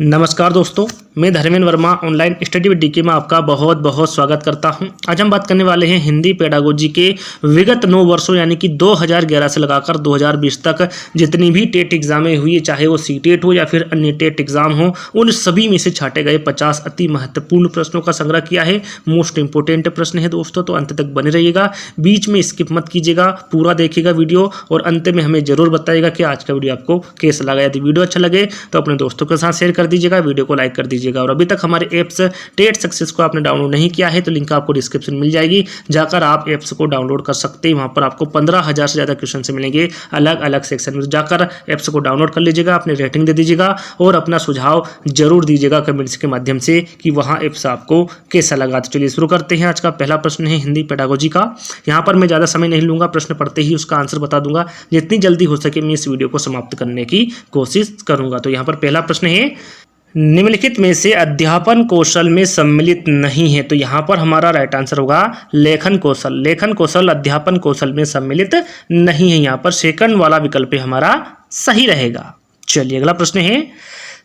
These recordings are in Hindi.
नमस्कार दोस्तों, मैं Dharmendra Verma online study with DK में आपका बहुत बहुत स्वागत करता हूं। आज हम बात करने वाले हैं हिंदी पेडागोजी के विगत 9 वर्षों यानी कि 2011 से लगाकर 2020 तक जितनी भी टेट एग्जामें हुई, चाहे वो सीटेट हो या फिर अन्य टेट एग्जाम हो, उन सभी में से छाटे गए 50 अति महत्वपूर्ण प्रश्नों का संग्रह किया है। मोस्ट इंपोर्टेंट प्रश्न है दोस्तों, तो अंत तक बने रहिएगा, बीच में स्किप मत कीजिएगा, पूरा देखिएगा वीडियो और अंत में हमें जरूर बताइएगा कि आज का वीडियो आपको कैसा लगा। यदि वीडियो अच्छा लगे तो अपने दोस्तों के साथ शेयर कर दीजिएगा, वीडियो को लाइक कर दीजिएगा। और अभी तक हमारे ऐप्स टेट सक्सेस को आपने डाउनलोड नहीं किया है तो लिंक आपको डिस्क्रिप्शन मिल जाएगी, जाकर आप ऐप्स को डाउनलोड कर सकते हैं। वहां पर आपको 15,000 से ज़्यादा क्वेश्चन से मिलेंगे अलग अलग सेक्शन में। जाकर ऐप्स को डाउनलोड कर लीजिएगा, अपनी रेटिंग दे दीजिएगा और अपना सुझाव जरूर दीजिएगा कमेंट्स के माध्यम से कि वहाँ ऐप्स आपको कैसा लगा। तो चलिए शुरू करते हैं। आज का पहला प्रश्न है हिंदी पेडागोजी का। यहाँ पर मैं ज़्यादा समय नहीं लूँगा, प्रश्न पढ़ते ही उसका आंसर बता दूंगा। जितनी जल्दी हो सके मैं इस वीडियो को समाप्त करने की कोशिश करूँगा। तो यहाँ पर पहला प्रश्न है, निम्नलिखित में से अध्यापन कौशल में सम्मिलित नहीं है। तो यहाँ पर हमारा राइट आंसर होगा लेखन कौशल। लेखन कौशल अध्यापन कौशल में सम्मिलित नहीं है, यहाँ पर सेकंड वाला विकल्प हमारा सही रहेगा। चलिए अगला प्रश्न है,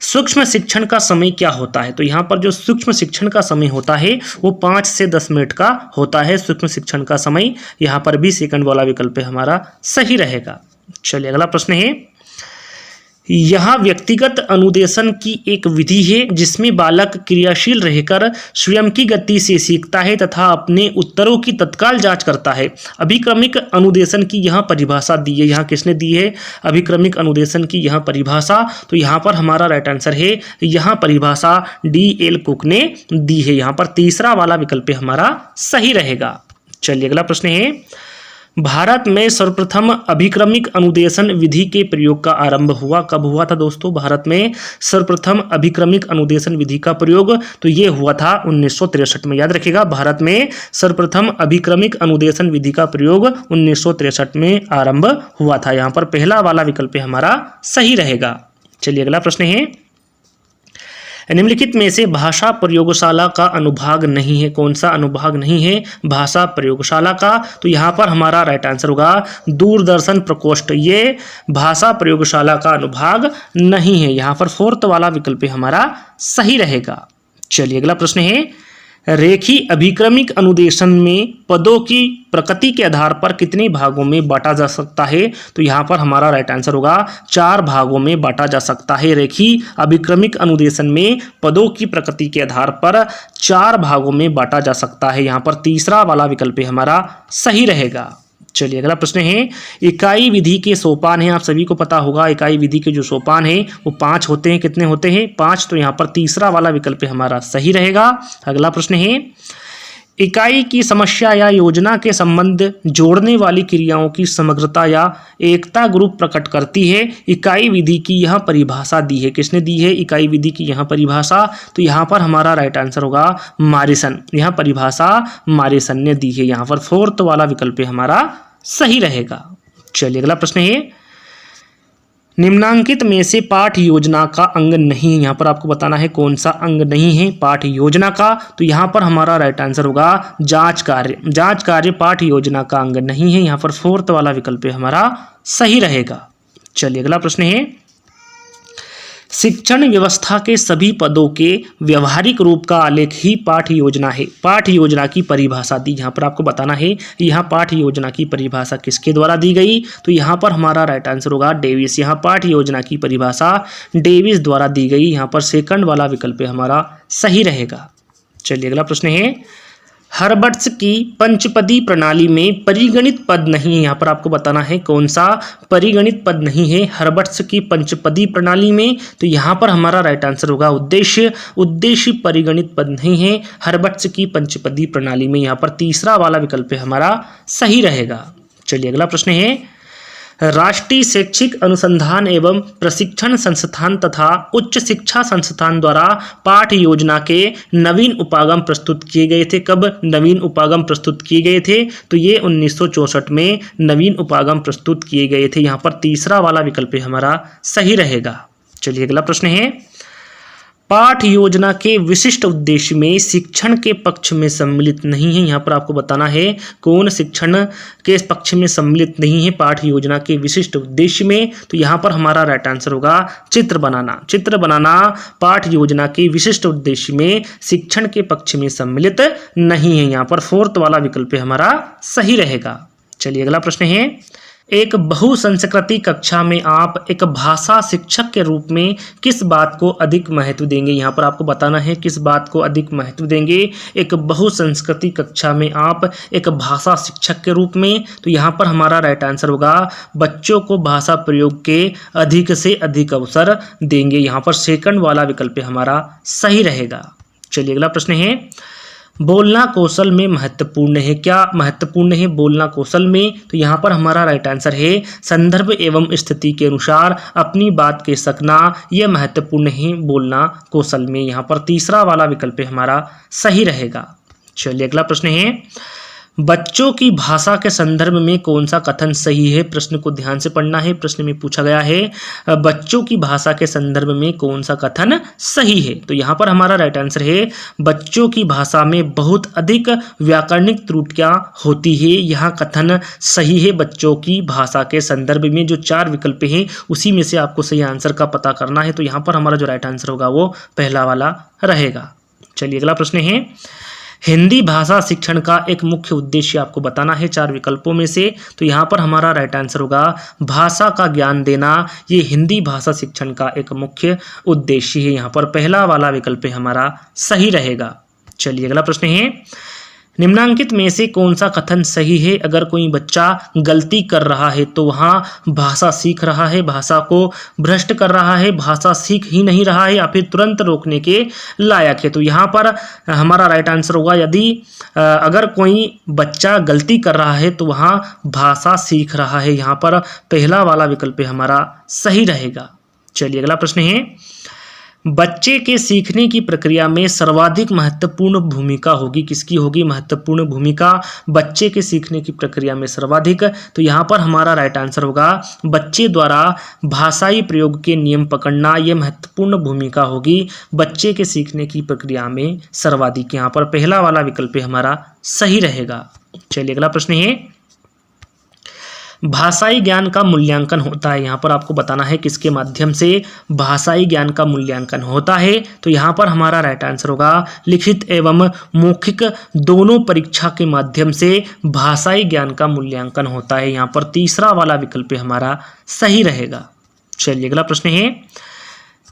सूक्ष्म शिक्षण का समय क्या होता है। तो यहाँ पर जो सूक्ष्म शिक्षण का समय होता है वो 5 से 10 मिनट का होता है। सूक्ष्म शिक्षण का समय यहाँ पर भी सेकंड वाला विकल्प हमारा सही रहेगा। चलिए अगला प्रश्न है, यहाँ व्यक्तिगत अनुदेशन की एक विधि है जिसमें बालक क्रियाशील रहकर स्वयं की गति से सीखता है तथा अपने उत्तरों की तत्काल जांच करता है। अभिक्रमिक अनुदेशन की यहाँ परिभाषा दी है। यहाँ किसने दी है अभिक्रमिक अनुदेशन की यहाँ परिभाषा? तो यहाँ पर हमारा राइट आंसर है, यहाँ परिभाषा D.L. कुक ने दी है। यहाँ पर तीसरा वाला विकल्प हमारा सही रहेगा। चलिए अगला प्रश्न है, भारत में सर्वप्रथम अभिक्रमिक अनुदेशन विधि के प्रयोग का आरंभ हुआ कब हुआ था दोस्तों? भारत में सर्वप्रथम अभिक्रमिक अनुदेशन विधि का प्रयोग तो ये हुआ था 1963 में। याद रखिएगा, भारत में सर्वप्रथम अभिक्रमिक अनुदेशन विधि का प्रयोग 1963 में आरंभ हुआ था। यहाँ पर पहला वाला विकल्प हमारा सही रहेगा। चलिए अगला प्रश्न है, निम्नलिखित में से भाषा प्रयोगशाला का अनुभाग नहीं है। कौन सा अनुभाग नहीं है भाषा प्रयोगशाला का? तो यहाँ पर हमारा राइट आंसर होगा दूरदर्शन प्रकोष्ठ। ये भाषा प्रयोगशाला का अनुभाग नहीं है। यहाँ पर फोर्थ वाला विकल्प हमारा सही रहेगा। चलिए अगला प्रश्न है, रेखी अभिक्रमिक अनुदेशन में पदों की प्रकृति के आधार पर कितने भागों में बांटा जा सकता है? तो यहाँ पर हमारा राइट आंसर होगा 4 भागों में बांटा जा सकता है। रेखी अभिक्रमिक अनुदेशन में पदों की प्रकृति के आधार पर 4 भागों में बांटा जा सकता है। यहाँ पर तीसरा वाला विकल्प हमारा सही रहेगा। चलिए अगला प्रश्न है, इकाई विधि के सोपान हैं। आप सभी को पता होगा इकाई विधि के जो सोपान है वो 5 होते हैं। कितने होते हैं? 5। तो यहाँ पर तीसरा वाला विकल्प हमारा सही रहेगा। अगला प्रश्न है, इकाई की समस्या या योजना के संबंध जोड़ने वाली क्रियाओं की समग्रता या एकता ग्रुप प्रकट करती है। इकाई विधि की यह परिभाषा दी है। किसने दी है इकाई विधि की यह परिभाषा? तो यहाँ पर हमारा राइट आंसर होगा मॉरिसन। यह परिभाषा मॉरिसन ने दी है। यहाँ पर फोर्थ वाला विकल्प हमारा सही रहेगा। चलिए अगला प्रश्न है, निम्नांकित में से पाठ योजना का अंग नहीं है। यहाँ पर आपको बताना है कौन सा अंग नहीं है पाठ योजना का। तो यहाँ पर हमारा राइट आंसर होगा जांच कार्य। जांच कार्य पाठ योजना का अंग नहीं है। यहाँ पर फोर्थ वाला विकल्प हमारा सही रहेगा। चलिए अगला प्रश्न है, शिक्षण व्यवस्था के सभी पदों के व्यवहारिक रूप का आलेख ही पाठ योजना है। पाठ योजना की परिभाषा दी। यहाँ पर आपको बताना है यहाँ पाठ योजना की परिभाषा किसके द्वारा दी गई? तो यहाँ पर हमारा राइट आंसर होगा डेविस। यहाँ पाठ योजना की परिभाषा डेविस द्वारा दी गई। यहाँ पर सेकंड वाला विकल्प हमारा सही रहेगा। चलिए अगला प्रश्न है, हर्बट्स की पंचपदी प्रणाली में परिगणित पद नहीं है। यहाँ पर आपको बताना है कौन सा परिगणित पद नहीं है हर्बट्स की पंचपदी प्रणाली में। तो यहाँ पर हमारा राइट आंसर होगा उद्देश्य। उद्देश्य परिगणित पद नहीं है हर्बट्स की पंचपदी प्रणाली में। यहाँ पर तीसरा वाला विकल्प हमारा सही रहेगा। चलिए अगला प्रश्न है, राष्ट्रीय शैक्षिक अनुसंधान एवं प्रशिक्षण संस्थान तथा उच्च शिक्षा संस्थान द्वारा पाठ योजना के नवीन उपागम प्रस्तुत किए गए थे। कब नवीन उपागम प्रस्तुत किए गए थे? तो ये 1964 में नवीन उपागम प्रस्तुत किए गए थे। यहाँ पर तीसरा वाला विकल्प हमारा सही रहेगा। चलिए अगला प्रश्न है, पाठ योजना के विशिष्ट उद्देश्य में शिक्षण के पक्ष में सम्मिलित नहीं है। यहाँ पर आपको बताना है कौन शिक्षण के पक्ष में सम्मिलित नहीं है पाठ योजना के विशिष्ट उद्देश्य में। तो यहाँ पर हमारा राइट आंसर होगा चित्र बनाना। चित्र बनाना पाठ योजना के विशिष्ट उद्देश्य में शिक्षण के पक्ष में सम्मिलित नहीं है। यहाँ पर फोर्थ वाला विकल्प हमारा सही रहेगा। चलिए अगला प्रश्न है, एक बहुसंस्कृति कक्षा में आप एक भाषा शिक्षक के रूप में किस बात को अधिक महत्व देंगे। यहाँ पर आपको बताना है किस बात को अधिक महत्व देंगे। एक बहुसंस्कृति कक्षा में आप एक भाषा शिक्षक के रूप में, तो यहाँ पर हमारा राइट आंसर होगा बच्चों को भाषा प्रयोग के अधिक से अधिक अवसर देंगे। यहाँ पर सेकंड वाला विकल्प हमारा सही रहेगा। चलिए अगला प्रश्न है, बोलना कौशल में महत्वपूर्ण है। क्या महत्वपूर्ण है बोलना कौशल में? तो यहाँ पर हमारा राइट आंसर है संदर्भ एवं स्थिति के अनुसार अपनी बात कह सकना, यह महत्वपूर्ण है बोलना कौशल में। यहाँ पर तीसरा वाला विकल्प हमारा सही रहेगा। चलिए अगला प्रश्न है, बच्चों की भाषा के संदर्भ में कौन सा कथन सही है। प्रश्न को ध्यान से पढ़ना है। प्रश्न में पूछा गया है बच्चों की भाषा के संदर्भ में कौन सा कथन सही है। तो यहाँ पर हमारा राइट आंसर है बच्चों की भाषा में बहुत अधिक व्याकरणिक त्रुटियां होती है, यह कथन सही है। बच्चों की भाषा के संदर्भ में जो चार विकल्प हैं उसी में से आपको सही आंसर का पता करना है। तो यहाँ पर हमारा जो राइट आंसर होगा वो पहला वाला रहेगा। चलिए अगला प्रश्न है, हिंदी भाषा शिक्षण का एक मुख्य उद्देश्य आपको बताना है चार विकल्पों में से। तो यहाँ पर हमारा राइट आंसर होगा भाषा का ज्ञान देना, ये हिंदी भाषा शिक्षण का एक मुख्य उद्देश्य है। यहाँ पर पहला वाला विकल्प हमारा सही रहेगा। चलिए अगला प्रश्न है, निम्नांकित में से कौन सा कथन सही है। अगर कोई बच्चा गलती कर रहा है तो वहाँ भाषा सीख रहा है, भाषा को भ्रष्ट कर रहा है, भाषा सीख ही नहीं रहा है, या फिर तुरंत रोकने के लायक है। तो यहाँ पर हमारा राइट आंसर होगा यदि अगर कोई बच्चा गलती कर रहा है तो वहाँ भाषा सीख रहा है। यहाँ पर पहला वाला विकल्प हमारा सही रहेगा। चलिए अगला प्रश्न है, बच्चे के सीखने की प्रक्रिया में सर्वाधिक महत्वपूर्ण भूमिका होगी किसकी होगी। महत्वपूर्ण भूमिका बच्चे के सीखने की प्रक्रिया में सर्वाधिक, तो यहाँ पर हमारा राइट आंसर होगा बच्चे द्वारा भाषाई प्रयोग के नियम पकड़ना, यह महत्वपूर्ण भूमिका होगी बच्चे के सीखने की प्रक्रिया में सर्वाधिक। यहाँ पर पहला वाला विकल्प हमारा सही रहेगा। चलिए अगला प्रश्न है, भाषाई ज्ञान का मूल्यांकन होता है। यहाँ पर आपको बताना है किसके माध्यम से भाषाई ज्ञान का मूल्यांकन होता है। तो यहाँ पर हमारा राइट आंसर होगा लिखित एवं मौखिक दोनों परीक्षा के माध्यम से भाषाई ज्ञान का मूल्यांकन होता है। यहाँ पर तीसरा वाला विकल्प हमारा सही रहेगा। चलिए अगला प्रश्न है,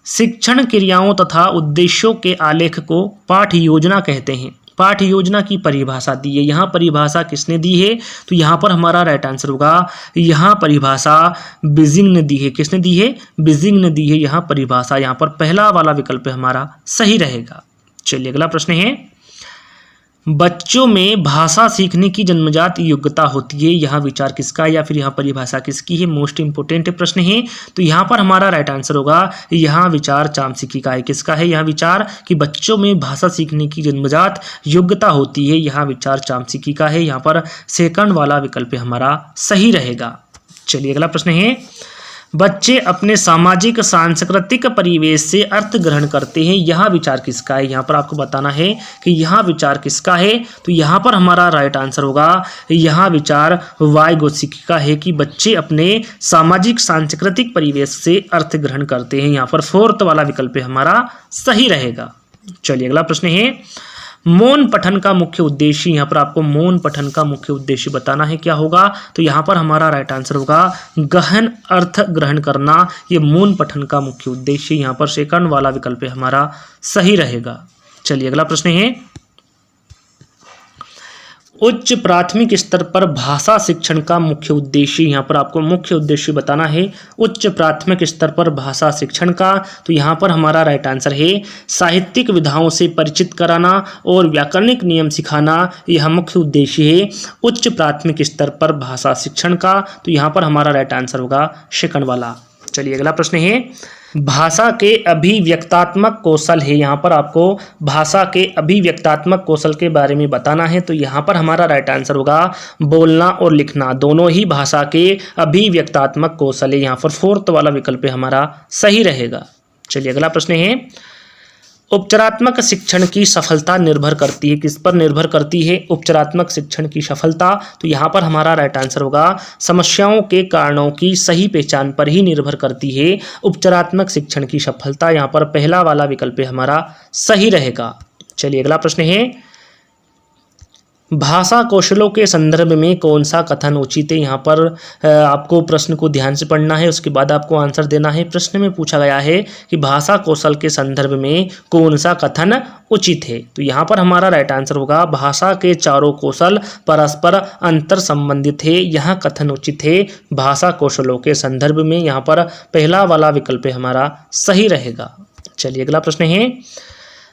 शिक्षण क्रियाओं तथा उद्देश्यों के आलेख को पाठ योजना कहते हैं। पाठ योजना की परिभाषा दी है, यहाँ परिभाषा किसने दी है। तो यहाँ पर हमारा राइट आंसर होगा यहाँ परिभाषा बिजिंग ने दी है। किसने दी है? बिजिंग ने दी है यहाँ परिभाषा। यहाँ पर पहला वाला विकल्प हमारा सही रहेगा। चलिए अगला प्रश्न है, बच्चों में भाषा सीखने की जन्मजात योग्यता होती है, यहाँ विचार किसका है या फिर यहाँ परिभाषा किसकी है। मोस्ट इंपोर्टेंट प्रश्न है। तो यहाँ पर हमारा राइट आंसर होगा यहाँ विचार चामसिकी का है। किसका है यहाँ विचार कि बच्चों में भाषा सीखने की जन्मजात योग्यता होती है, यहाँ विचार चामसिकी का है। यहाँ पर सेकंड वाला विकल्प हमारा सही रहेगा। चलिए अगला प्रश्न है, बच्चे अपने सामाजिक सांस्कृतिक परिवेश से अर्थ ग्रहण करते हैं, यह विचार किसका है। यहाँ पर आपको बताना है कि यह विचार किसका है। तो यहाँ पर हमारा राइट आंसर होगा यह विचार वाइगोत्स्की का है कि बच्चे अपने सामाजिक सांस्कृतिक परिवेश से अर्थ ग्रहण करते हैं। यहाँ पर फोर्थ वाला विकल्प हमारा सही रहेगा। चलिए अगला प्रश्न है, मौन पठन का मुख्य उद्देश्य। यहाँ पर आपको मौन पठन का मुख्य उद्देश्य बताना है क्या होगा। तो यहाँ पर हमारा राइट आंसर होगा गहन अर्थ ग्रहण करना, ये मौन पठन का मुख्य उद्देश्य। यहाँ पर सेकंड वाला विकल्प हमारा सही रहेगा। चलिए अगला प्रश्न है, उच्च प्राथमिक स्तर पर भाषा शिक्षण का मुख्य उद्देश्य। यहाँ पर आपको मुख्य उद्देश्य बताना है उच्च प्राथमिक स्तर पर भाषा शिक्षण का। तो यहाँ पर हमारा राइट आंसर है साहित्यिक विधाओं से परिचित कराना और व्याकरणिक नियम सिखाना, यह मुख्य उद्देश्य है उच्च प्राथमिक स्तर पर भाषा शिक्षण का। तो यहाँ पर हमारा राइट आंसर होगा सेकंड वाला। चलिए अगला प्रश्न है, भाषा के अभिव्यक्तात्मक कौशल है। यहाँ पर आपको भाषा के अभिव्यक्तात्मक कौशल के बारे में बताना है। तो यहाँ पर हमारा राइट आंसर होगा बोलना और लिखना, दोनों ही भाषा के अभिव्यक्तात्मक कौशल है। यहाँ पर फोर्थ वाला विकल्प हमारा सही रहेगा। चलिए अगला प्रश्न है, उपचारात्मक शिक्षण की सफलता निर्भर करती है, किस पर निर्भर करती है उपचारात्मक शिक्षण की सफलता? तो यहाँ पर हमारा राइट आंसर होगा समस्याओं के कारणों की सही पहचान पर ही निर्भर करती है उपचारात्मक शिक्षण की सफलता। यहाँ पर पहला वाला विकल्प हमारा सही रहेगा। चलिए अगला प्रश्न है, भाषा कौशलों के संदर्भ में कौन सा कथन उचित है? यहाँ पर आपको प्रश्न को ध्यान से पढ़ना है, उसके बाद आपको आंसर देना है। प्रश्न में पूछा गया है कि भाषा कौशल के संदर्भ में कौन सा कथन उचित है? तो यहाँ पर हमारा राइट आंसर होगा भाषा के चारों कौशल परस्पर अंतर संबंधित है, यहाँ कथन उचित है भाषा कौशलों के संदर्भ में। यहाँ पर पहला वाला विकल्प हमारा सही रहेगा। चलिए अगला प्रश्न है,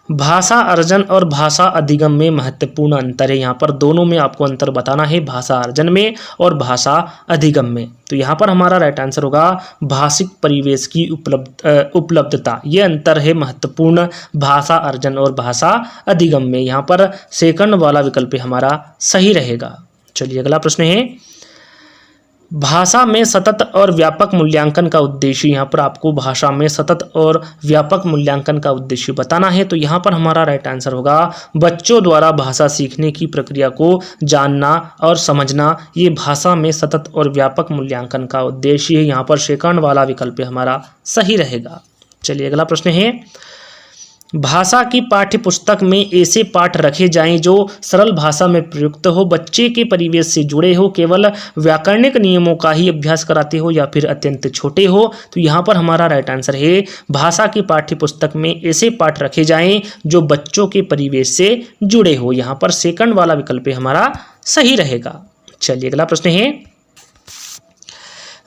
भाषा अर्जन और भाषा अधिगम में महत्वपूर्ण अंतर है। यहाँ पर दोनों में आपको अंतर बताना है, भाषा अर्जन में और भाषा अधिगम में। तो यहाँ पर हमारा राइट आंसर होगा भाषिक परिवेश की उपलब्धता, ये अंतर है महत्वपूर्ण भाषा अर्जन और भाषा अधिगम में। यहाँ पर सेकंड वाला विकल्प हमारा सही रहेगा। चलिए अगला प्रश्न है, भाषा में सतत और व्यापक मूल्यांकन का उद्देश्य। यहाँ पर आपको भाषा में सतत और व्यापक मूल्यांकन का उद्देश्य बताना है। तो यहाँ पर हमारा राइट आंसर होगा बच्चों द्वारा भाषा सीखने की प्रक्रिया को जानना और समझना, ये भाषा में सतत और व्यापक मूल्यांकन का उद्देश्य है। यहाँ पर सेकंड वाला विकल्प हमारा सही रहेगा। चलिए अगला प्रश्न है, भाषा की पाठ्य पुस्तक में ऐसे पाठ रखे जाएं जो सरल भाषा में प्रयुक्त हो, बच्चे के परिवेश से जुड़े हो, केवल व्याकरणिक नियमों का ही अभ्यास कराते हो या फिर अत्यंत छोटे हो। तो यहाँ पर हमारा राइट आंसर है भाषा की पाठ्य पुस्तक में ऐसे पाठ रखे जाएं जो बच्चों के परिवेश से जुड़े हो। यहाँ पर सेकंड वाला विकल्प हमारा सही रहेगा। चलिए अगला प्रश्न है,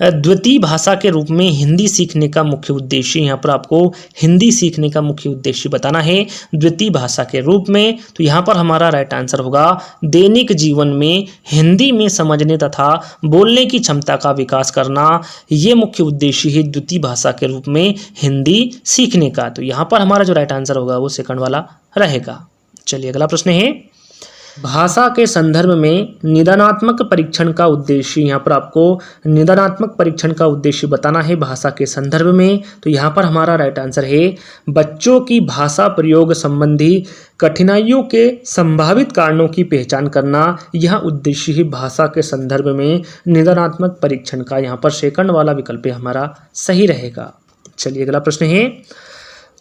द्वितीय भाषा के रूप में हिंदी सीखने का मुख्य उद्देश्य। यहाँ पर आपको हिंदी सीखने का मुख्य उद्देश्य बताना है द्वितीय भाषा के रूप में। तो यहाँ पर हमारा राइट आंसर होगा दैनिक जीवन में हिंदी में समझने तथा बोलने की क्षमता का विकास करना, ये मुख्य उद्देश्य है द्वितीय भाषा के रूप में हिंदी सीखने का। तो यहाँ पर हमारा जो राइट आंसर होगा वो सेकंड वाला रहेगा। चलिए अगला प्रश्न है, भाषा के संदर्भ में निदानात्मक परीक्षण का उद्देश्य। यहाँ पर आपको निदानात्मक परीक्षण का उद्देश्य बताना है भाषा के संदर्भ में। तो यहाँ पर हमारा राइट आंसर है बच्चों की भाषा प्रयोग संबंधी कठिनाइयों के संभावित कारणों की पहचान करना, यह उद्देश्य ही भाषा के संदर्भ में निदानात्मक परीक्षण का। यहाँ पर सेकंड वाला विकल्प हमारा सही रहेगा। चलिए अगला प्रश्न है,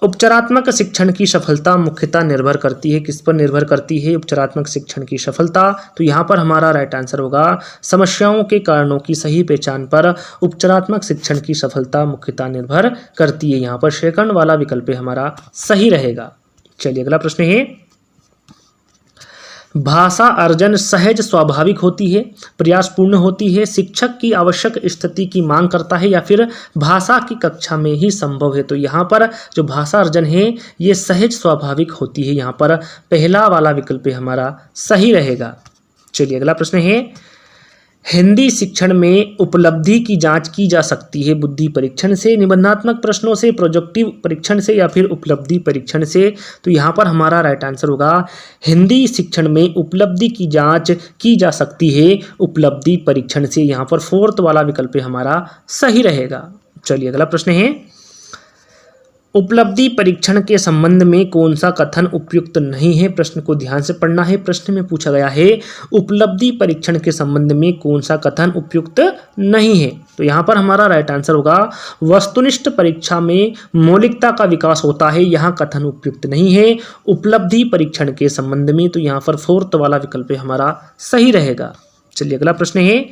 उपचारात्मक शिक्षण की सफलता मुख्यतः निर्भर करती है, किस पर निर्भर करती है उपचारात्मक शिक्षण की सफलता? तो यहाँ पर हमारा राइट आंसर होगा समस्याओं के कारणों की सही पहचान पर उपचारात्मक शिक्षण की सफलता मुख्यतः निर्भर करती है। यहाँ पर सेकंड वाला विकल्प हमारा सही रहेगा। चलिए अगला प्रश्न है, भाषा अर्जन सहज स्वाभाविक होती है, प्रयासपूर्ण होती है, शिक्षक की आवश्यक स्थिति की मांग करता है या फिर भाषा की कक्षा में ही संभव है? तो यहाँ पर जो भाषा अर्जन है ये सहज स्वाभाविक होती है। यहाँ पर पहला वाला विकल्प हमारा सही रहेगा। चलिए अगला प्रश्न है, हिंदी शिक्षण में उपलब्धि की जांच की जा सकती है बुद्धि परीक्षण से, निबंधात्मक प्रश्नों से, प्रोजेक्टिव परीक्षण से या फिर उपलब्धि परीक्षण से? तो यहाँ पर हमारा राइट आंसर होगा हिंदी शिक्षण में उपलब्धि की जांच की जा सकती है उपलब्धि परीक्षण से। यहाँ पर फोर्थ वाला विकल्प हमारा सही रहेगा। चलिए अगला प्रश्न है, उपलब्धि परीक्षण के संबंध में कौन सा कथन उपयुक्त नहीं है? प्रश्न को ध्यान से पढ़ना है। प्रश्न में पूछा गया है उपलब्धि परीक्षण के संबंध में कौन सा कथन उपयुक्त नहीं है? तो यहाँ पर हमारा राइट आंसर होगा वस्तुनिष्ठ परीक्षा में मौलिकता का विकास होता है, यहाँ कथन उपयुक्त नहीं है उपलब्धि परीक्षण के संबंध में। तो यहाँ पर फोर्थ वाला विकल्प हमारा सही रहेगा। चलिए अगला प्रश्न है,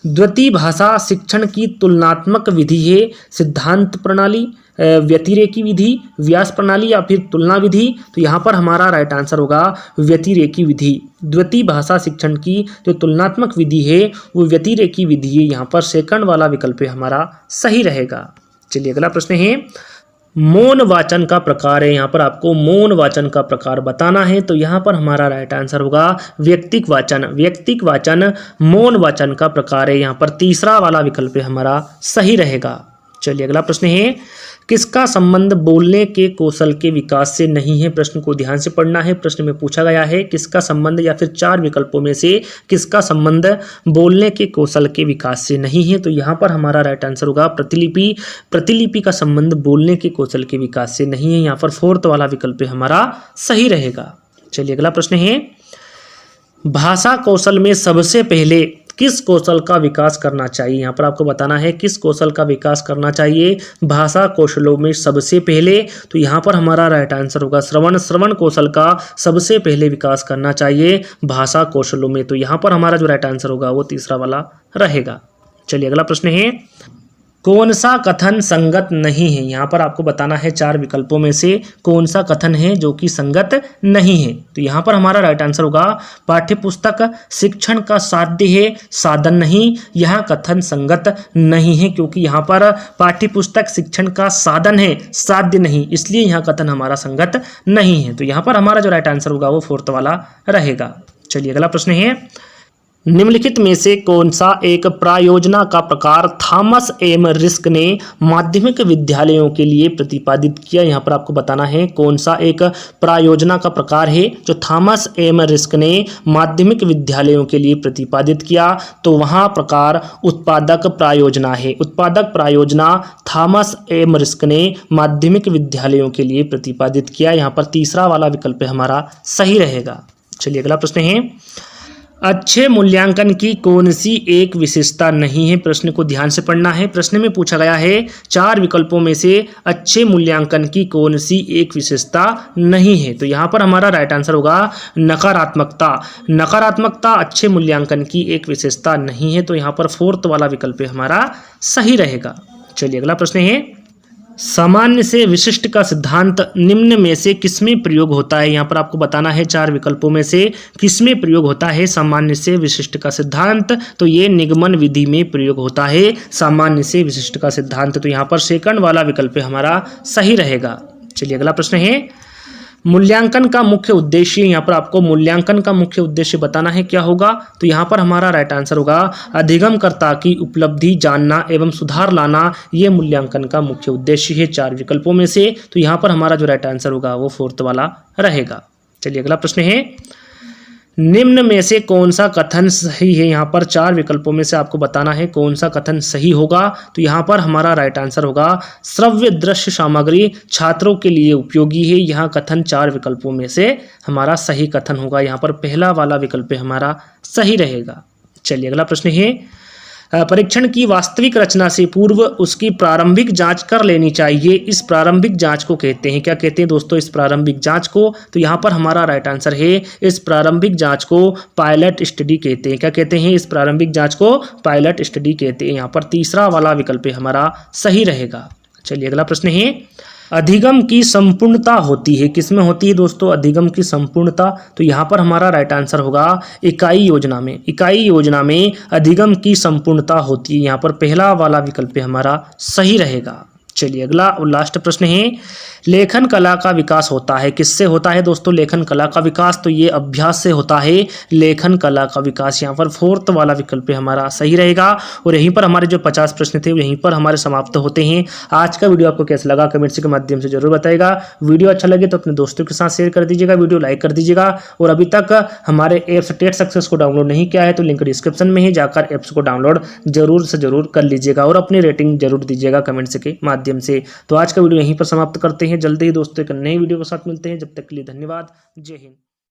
द्वितीय भाषा शिक्षण की तुलनात्मक विधि है सिद्धांत प्रणाली, व्यतिरेकी विधि, व्यास प्रणाली या फिर तुलना विधि? तो यहाँ पर हमारा राइट आंसर होगा व्यतिरेकी विधि। द्वितीय भाषा शिक्षण की जो तुलनात्मक विधि है वो व्यतिरेकी विधि है। यहाँ पर सेकंड वाला विकल्प हमारा सही रहेगा। चलिए अगला प्रश्न है, मौन वाचन का प्रकार है। यहाँ पर आपको मौन वाचन का प्रकार बताना है। तो यहाँ पर हमारा राइट आंसर होगा व्यक्तिक वाचन। व्यक्तिक वाचन मौन वाचन का प्रकार है। यहाँ पर तीसरा वाला विकल्प हमारा सही रहेगा। चलिए अगला प्रश्न है, किसका संबंध बोलने के कौशल के विकास से नहीं है? प्रश्न को ध्यान से पढ़ना है। प्रश्न में पूछा गया है किसका संबंध या फिर 4 विकल्पों में से किसका संबंध बोलने के कौशल के विकास से नहीं है? तो यहाँ पर हमारा राइट आंसर होगा प्रतिलिपि। प्रतिलिपि का संबंध बोलने के कौशल के विकास से नहीं है। यहाँ पर 4th वाला विकल्प हमारा सही रहेगा। चलिए अगला प्रश्न है, भाषा कौशल में सबसे पहले किस कौशल का विकास करना चाहिए? यहाँ पर आपको बताना है किस कौशल का विकास करना चाहिए भाषा कौशलों में सबसे पहले। तो यहाँ पर हमारा राइट आंसर होगा श्रवण। श्रवण कौशल का सबसे पहले विकास करना चाहिए भाषा कौशलों में। तो यहाँ पर हमारा जो राइट आंसर होगा वो 3रा वाला रहेगा। चलिए अगला प्रश्न है, कौन सा कथन संगत नहीं है? यहाँ पर आपको बताना है 4 विकल्पों में से कौन सा कथन है जो कि संगत नहीं है। तो यहाँ पर हमारा राइट आंसर होगा पाठ्यपुस्तक शिक्षण का साध्य है, साधन नहीं। यह कथन संगत नहीं है क्योंकि यहाँ पर पाठ्यपुस्तक शिक्षण का साधन है, साध्य नहीं, इसलिए यह कथन हमारा संगत नहीं है। तो यहाँ पर हमारा जो राइट आंसर होगा वो 4th वाला रहेगा। चलिए अगला प्रश्न है, निम्नलिखित में से कौन सा एक प्रायोजना का प्रकार थॉमस एम रिस्क ने माध्यमिक विद्यालयों के लिए प्रतिपादित किया? यहाँ पर आपको बताना है कौन सा एक प्रायोजना का प्रकार है जो थॉमस एम रिस्क ने माध्यमिक विद्यालयों के लिए प्रतिपादित किया। तो वहाँ प्रकार उत्पादक प्रायोजना है। उत्पादक प्रायोजना थॉमस एम रिस्क ने माध्यमिक विद्यालयों के लिए प्रतिपादित किया। यहाँ पर 3रा वाला विकल्प हमारा सही रहेगा। चलिए अगला प्रश्न है, अच्छे मूल्यांकन की कौन सी एक विशेषता नहीं है? प्रश्न को ध्यान से पढ़ना है। प्रश्न में पूछा गया है 4 विकल्पों में से अच्छे मूल्यांकन की कौन सी एक विशेषता नहीं है? तो यहाँ पर हमारा राइट आंसर होगा नकारात्मकता। नकारात्मकता अच्छे मूल्यांकन की एक विशेषता नहीं है। तो यहाँ पर 4th वाला विकल्प हमारा सही रहेगा। चलिए अगला प्रश्न है, सामान्य से विशिष्ट का सिद्धांत निम्न में से किसमें प्रयोग होता है? यहाँ पर आपको बताना है 4 विकल्पों में से किसमें प्रयोग होता है सामान्य से विशिष्ट का सिद्धांत। तो ये निगमन विधि में प्रयोग होता है सामान्य से विशिष्ट का सिद्धांत। तो यहाँ पर 2nd वाला विकल्प हमारा सही रहेगा। चलिए अगला प्रश्न है, मूल्यांकन का मुख्य उद्देश्य। यहाँ पर आपको मूल्यांकन का मुख्य उद्देश्य बताना है क्या होगा। तो यहाँ पर हमारा राइट आंसर होगा अधिगमकर्ता की उपलब्धि जानना एवं सुधार लाना। ये मूल्यांकन का मुख्य उद्देश्य है 4 विकल्पों में से। तो यहाँ पर हमारा जो राइट आंसर होगा वो 4th वाला रहेगा। चलिए अगला प्रश्न है, निम्न में से कौन सा कथन सही है? यहाँ पर 4 विकल्पों में से आपको बताना है कौन सा कथन सही होगा। तो यहाँ पर हमारा राइट आंसर होगा श्रव्य दृश्य सामग्री छात्रों के लिए उपयोगी है। यह कथन 4 विकल्पों में से हमारा सही कथन होगा। यहाँ पर पहला वाला विकल्प हमारा सही रहेगा। चलिए अगला प्रश्न है, परीक्षण की वास्तविक रचना से पूर्व उसकी प्रारंभिक जांच कर लेनी चाहिए। इस प्रारंभिक जांच को कहते हैं क्या? कहते हैं दोस्तों इस प्रारंभिक जांच को। तो यहाँ पर हमारा राइट आंसर है इस प्रारंभिक जांच को पायलट स्टडी कहते हैं। क्या कहते हैं? इस प्रारंभिक जांच को पायलट स्टडी कहते हैं। यहाँ पर 3रा वाला विकल्प हमारा सही रहेगा। चलिए अगला प्रश्न है, अधिगम की संपूर्णता होती है किसमें होती है दोस्तों? अधिगम की संपूर्णता। तो यहाँ पर हमारा राइट आंसर होगा इकाई योजना में। इकाई योजना में अधिगम की संपूर्णता होती है। यहाँ पर पहला वाला विकल्प हमारा सही रहेगा। चलिए अगला और लास्ट प्रश्न है, लेखन कला का विकास होता है किससे होता है दोस्तों? लेखन कला का विकास तो ये अभ्यास से होता है। लेखन कला का विकास यहाँ पर 4th वाला विकल्प हमारा सही रहेगा। और यहीं पर हमारे जो 50 प्रश्न थे यहीं पर हमारे समाप्त होते हैं। आज का वीडियो आपको कैसा लगा कमेंट्स के माध्यम से जरूर बताइएगा। वीडियो अच्छा लगे तो अपने दोस्तों के साथ शेयर कर दीजिएगा, वीडियो लाइक कर दीजिएगा। और अभी तक हमारे ऐप्स टेट सक्सेस को डाउनलोड नहीं किया है तो लिंक डिस्क्रिप्शन में ही जाकर ऐप्स को डाउनलोड जरूर से जरूर कर लीजिएगा और अपनी रेटिंग जरूर दीजिएगा कमेंट्स के माध्यम से। तो आज का वीडियो यहीं पर समाप्त करते हैं। जल्दी ही दोस्तों एक नई वीडियो के साथ मिलते हैं। जब तक के लिए धन्यवाद। जय हिंद।